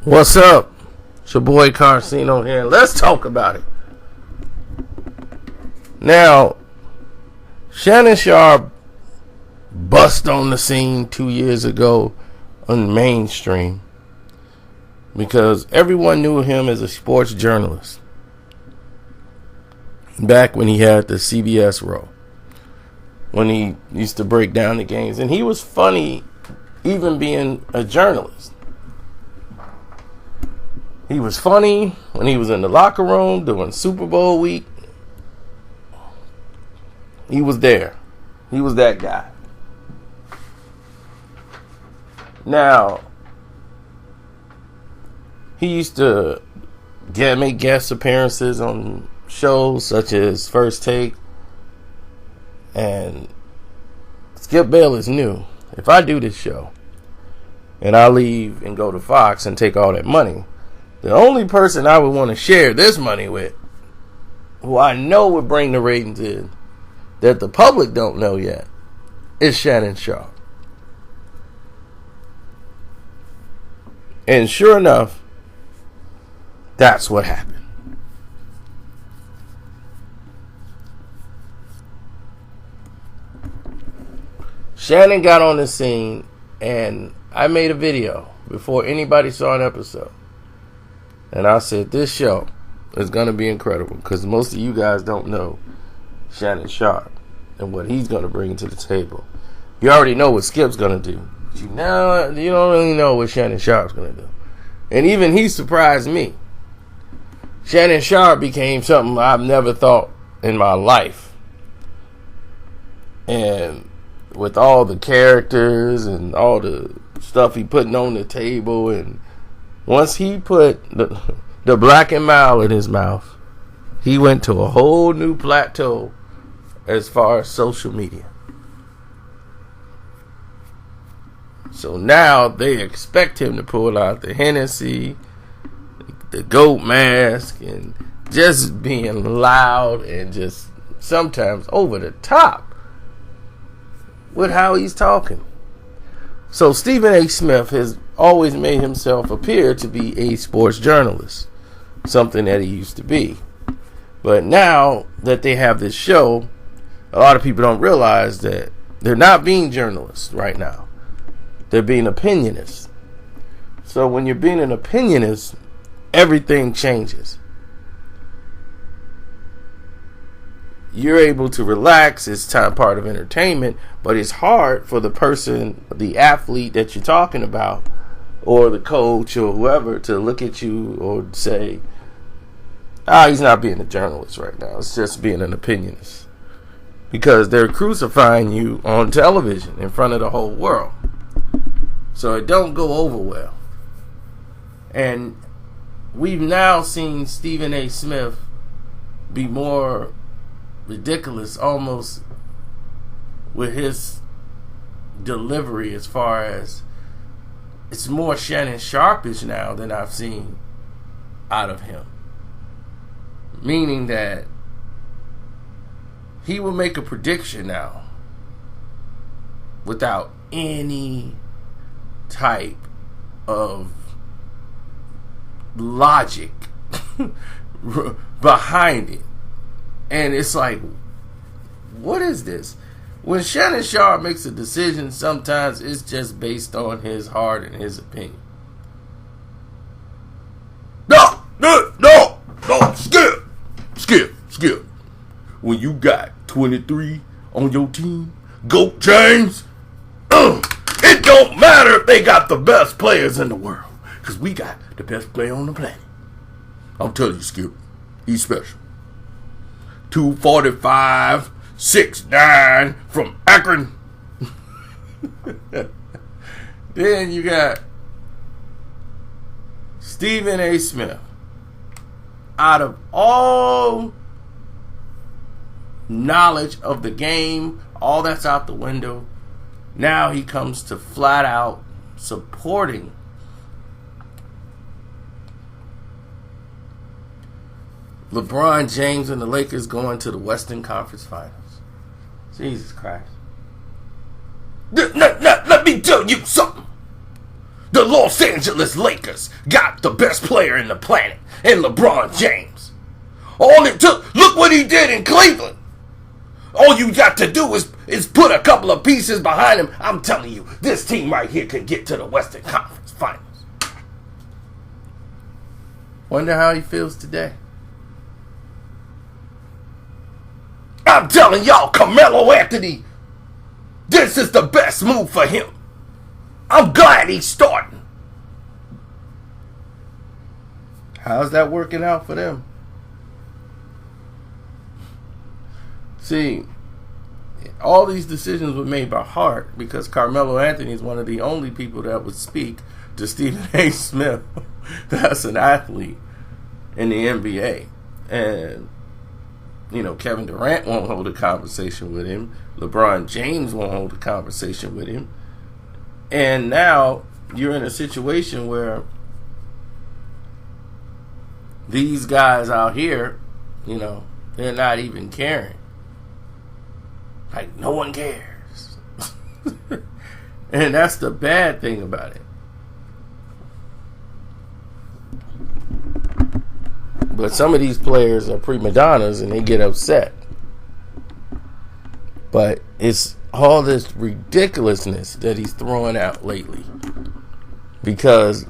What's up? It's your boy Carcino here. Let's talk about it. Now, Shannon Sharpe bust on the scene 2 years ago on mainstream because everyone knew him as a sports journalist back when he had the CBS role, when he used to break down the games. And he was funny even being a journalist. He was funny when he was in the locker room during Super Bowl week. He was there. He was that guy. Now, he used to make guest appearances on shows such as First Take. And Skip Bayless knew, if I do this show and I leave and go to Fox and take all that money, the only person I would want to share this money with, who I know would bring the ratings in, that the public don't know yet, is Shannon Sharpe. And sure enough, that's what happened. Shannon got on the scene, and I made a video before anybody saw an episode. And I said, this show is going to be incredible because most of you guys don't know Shannon Sharpe and what he's going to bring to the table. You already know what Skip's going to do. But you don't really know what Shannon Sharpe's going to do. And even he surprised me. Shannon Sharpe became something I've never thought in my life. And with all the characters and all the stuff he putting on the table, and once he put the black and mild in his mouth, he went to a whole new plateau as far as social media. So now they expect him to pull out the Hennessy, the goat mask, and just being loud and just sometimes over the top with how he's talking. So Stephen A. Smith has always made himself appear to be a sports journalist, something that he used to be. But now that they have this show, a lot of people don't realize that they're not being journalists right now. They're being opinionists. So when you're being an opinionist, everything changes. You're able to relax. It's part of entertainment, but it's hard for the person, the athlete that you're talking about, or the coach or whoever, to look at you or say, he's not being a journalist right now. It's just being an opinionist. Because they're crucifying you on television in front of the whole world. So it don't go over well. And we've now seen Stephen A. Smith be more ridiculous almost with his delivery, as far as it's more Shannon Sharpe-ish now than I've seen out of him. Meaning that he will make a prediction now without any type of logic behind it. And it's like, what is this? When Shannon Sharpe makes a decision, sometimes it's just based on his heart and his opinion. No, skip. When you got 23 on your team, GOAT James, it don't matter if they got the best players in the world, because we got the best player on the planet. I'm telling you, Skip, he's special. 245, 6'9", from Akron. Then you got Stephen A. Smith. Out of all knowledge of the game, all that's out the window, now he comes to flat out supporting LeBron James and the Lakers going to the Western Conference Finals. Jesus Christ. Let me tell you something. The Los Angeles Lakers got the best player in the planet, in LeBron James. All it took, look what he did in Cleveland. All you got to do is put a couple of pieces behind him. I'm telling you, this team right here could get to the Western Conference Finals. Wonder how he feels today. I'm telling y'all, Carmelo Anthony, this is the best move for him. I'm glad he's starting. How's that working out for them? See, all these decisions were made by heart because Carmelo Anthony is one of the only people that would speak to Stephen A. Smith. That's an athlete in the NBA. And, Kevin Durant won't hold a conversation with him. LeBron James won't hold a conversation with him. And now you're in a situation where these guys out here, they're not even caring. Like, no one cares. And that's the bad thing about it. But some of these players are prima donnas and they get upset. But it's all this ridiculousness that he's throwing out lately. Because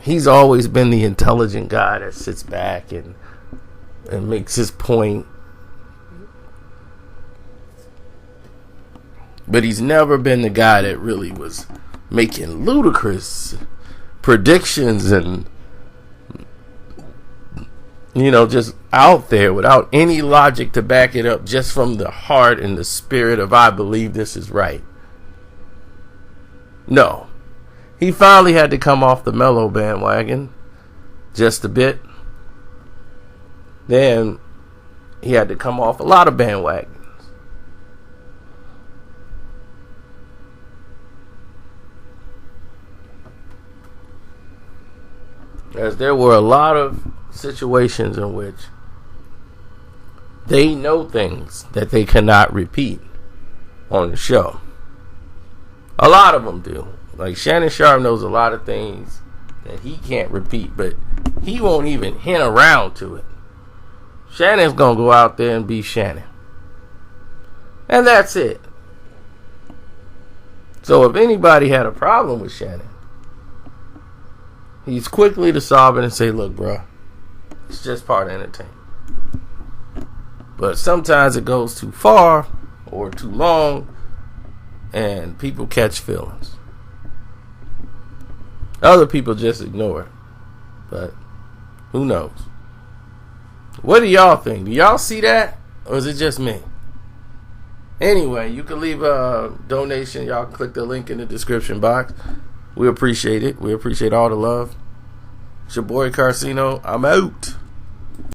he's always been the intelligent guy that sits back and makes his point. But he's never been the guy that really was making ludicrous predictions and, just out there without any logic to back it up, just from the heart and the spirit of I believe this is right. No. He finally had to come off the Melo bandwagon just a bit. Then he had to come off a lot of bandwagons. As there were a lot of situations in which they know things that they cannot repeat on the show. A lot of them do. Like Shannon Sharpe knows a lot of things that he can't repeat, but he won't even hint around to it. Shannon's going to go out there and be Shannon. And that's it. So if anybody had a problem with Shannon, he's quickly to solve it and say, look, bro, it's just part of entertainment. But sometimes it goes too far or too long and people catch feelings. Other people just ignore it. But who knows? What do y'all think? Do y'all see that? Or is it just me? Anyway, you can leave a donation. Y'all can click the link in the description box. We appreciate it. We appreciate all the love. It's your boy Carcino. I'm out.